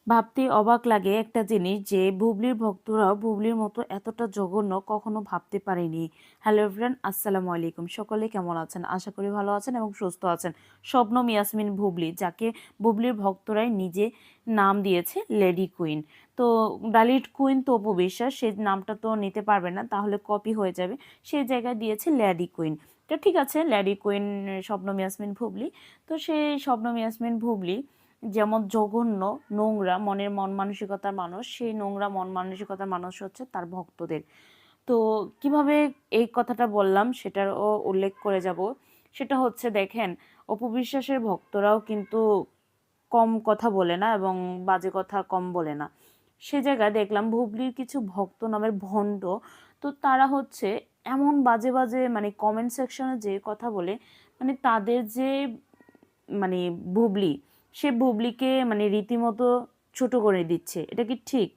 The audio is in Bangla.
ভাবতে অবাক লাগে একটা জিনিস যে বুবলির ভক্তরাও বুবলির মতো এতটা জঘন্য কখনো ভাবতে পারেনি। হ্যালো এভরিওয়ান, আসসালামু আলাইকুম। সকলে কেমন আছেন? আশা করি ভালো আছেন এবং সুস্থ আছেন। শবনম ইয়াসমিন বুবলি, যাকে বুবলির ভক্তরাই নিজে নাম দিয়েছে লেডি কুইন। তো ডালিড কুইন তো অপু বিশ্বাস, সেই নামটা তো নিতে পারবে না, তাহলে কপি হয়ে যাবে। সেই জায়গায় দিয়েছে লেডি কুইন। তো ঠিক আছে, লেডি কুইন শবনম ইয়াসমিন বুবলি। তো সেই শবনম ইয়াসমিন বুবলি যেমন জঘন্য, নোংরা মনের মন মানসিকতার মানুষ, সেই নোংরা মন মানসিকতার মানুষ হচ্ছে তার ভক্তদের। তো কিভাবে এই কথাটা বললাম সেটারও উল্লেখ করে যাব। সেটা হচ্ছে, দেখেন, অপু বিশ্বাসের ভক্তরাও কিন্তু কম কথা বলে না এবং বাজে কথা কম বলে না। সে জায়গায় দেখলাম বুবলির কিছু ভক্ত নামের ভণ্ড, তো তারা হচ্ছে এমন বাজে বাজে মানে কমেন্ট সেকশনে যে কথা বলে, মানে তাদের যে মানে বুবলি, সে বুবলিকে মানে রীতিমতো ছোট করে দিচ্ছে। এটা কি ঠিক?